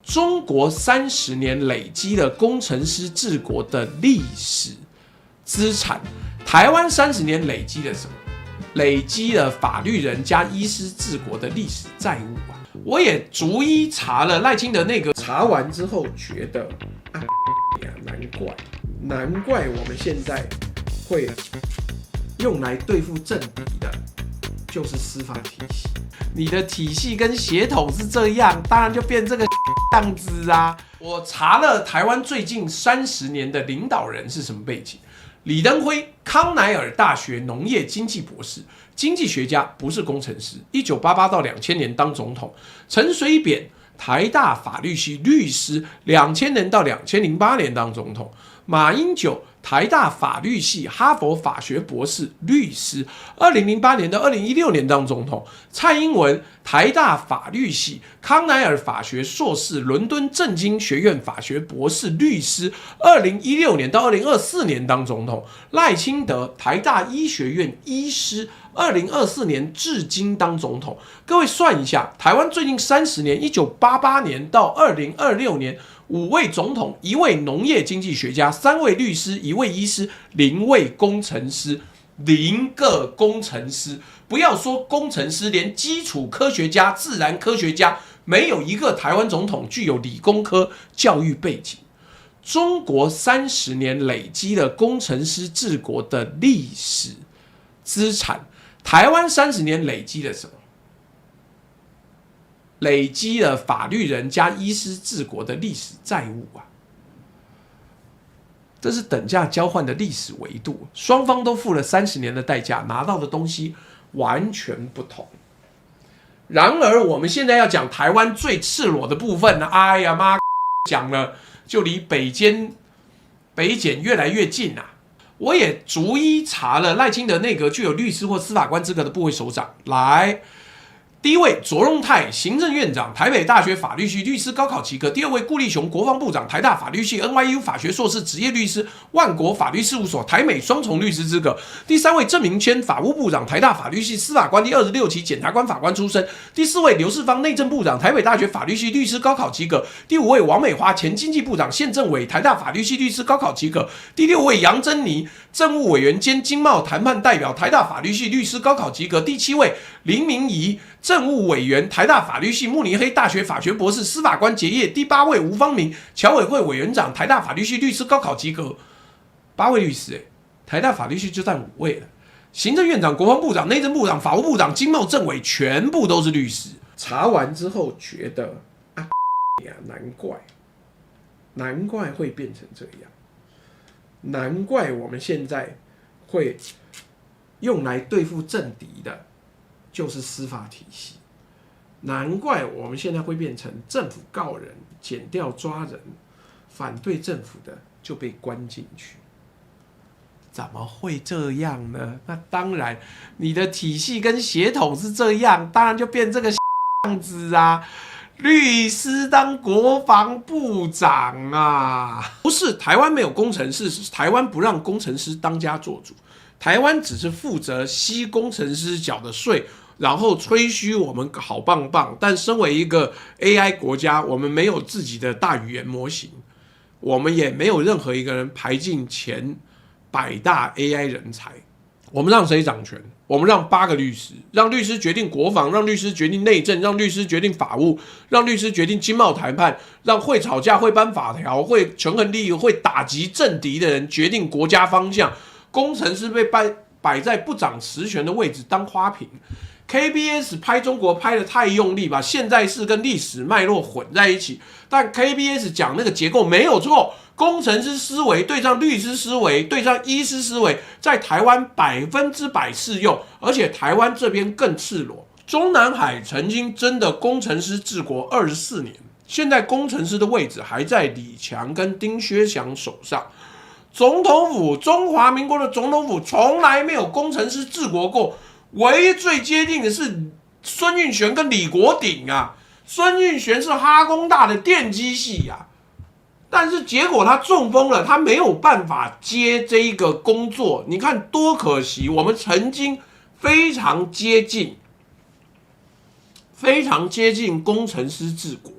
中國30年累積了工程師治國的歷史資產，台灣30年累積了什麼？累積了法律人加醫師治國的歷史債務啊！我也逐一查了賴清德內閣，查完之後覺得啊，難怪我們現在會用來對付政敵的，就是司法體系。你的體系跟血統是這樣，當然就變這個樣子啊！我查了台灣最近30年的領導人是什麼背景。李登輝，康乃爾大學農業經濟博士，經濟學家，不是工程師。1988到2000年當總統。陳水扁，台大法律系律師，2000年到2008年當總統。馬英九，台大法律系、哈佛法學博士、律師，2008年到2016年當總統。蔡英文，台大法律系、康乃爾法學碩士、倫敦政經學院法學博士、律師，2016年到2024年當總統。賴清德，台大醫學院醫師，2024年至今當總統。各位算一下，台灣最近30年，1988年到2026年。5位總統，1位農業經濟學家，3位律師，1位醫師，0位工程師，0個工程師。不要說工程師，連基礎科學家、自然科學家，沒有一個台灣總統具有理工科教育背景。中國30年累積了工程師治國的歷史資產，台灣30年累積了什麼？累積了法律人加醫師治國的歷史債務啊！這是等價交換的歷史維度，雙方都付了30年的代價，拿到的東西完全不同。然而，我們現在要講台灣最赤裸的部分呢，哎呀媽，講了就離北檢越來越近啊！我也逐一查了賴清德內閣具有律師或司法官資格的部會首長來。第1位卓榮泰，行政院長，台北大學法律系律師，高考及格。第2位顧立雄，國防部長，台大法律系 NYU 法學碩士，職業律師，萬國法律事務所台美雙重律師資格。第3位鄭明謙，法務部長，台大法律系司法官第26期檢察官法官出身。第4位劉世芳，內政部長，台北大學法律系律師，高考及格。第5位王美花，前經濟部長，現政委，台大法律系律師，高考及格。第6位楊珍妮，政務委員兼經貿談判代表，台大法律系律師，高考及格。第7位林明儀，政務委員，台大法律系慕尼黑大學法學博士，司法官結業。第8位吳芳明，僑委會委員長，台大法律系律師，高考及格。8位律師，台大法律系就佔5位了。行政院長、國防部長、內政部長、法務部長、經貿政委，全部都是律師。查完之後覺得啊，難怪會變成這樣，難怪我們現在會用來對付政敵的，就是司法體系。難怪我們現在會變成政府告人，檢調抓人，反對政府的就被關進去。怎麼會這樣呢？那當然，你的體系跟血統是這樣，當然就變這個樣子啊！律師當國防部長啊？不是，台灣沒有工程師，是台灣不讓工程師當家做主，台灣只是負責吸工程師繳的稅，然後吹噓我們好棒棒。但身為一個 AI 國家，我們沒有自己的大語言模型，我們也沒有任何一個人排進前100大 AI 人才。我們讓誰掌權？我們讓8個律師，讓律師決定國防，讓律師決定內政，讓律師決定法務，讓律師決定經貿談判，讓會吵架、會頒法條、會權衡利益、會打擊政敵的人決定國家方向。工程師被擺在不掌實權的位置當花瓶。KBS 拍中國拍得太用力，把現在式跟歷史脈絡混在一起。但 KBS 講那個結構沒有錯，工程師思維對上律師思維對上醫師思維，在台灣100%適用，而且台灣這邊更赤裸。中南海曾經真的工程師治國24年，現在工程師的位置還在李強跟丁薛祥手上。總統府，中華民國的總統府從來沒有工程師治國過。唯一最接近的是孫運璇跟李國鼎啊，孫運璇是哈工大的電機系啊，但是結果他中風了，他沒有辦法接這一個工作，你看多可惜！我們曾經非常接近工程師治國。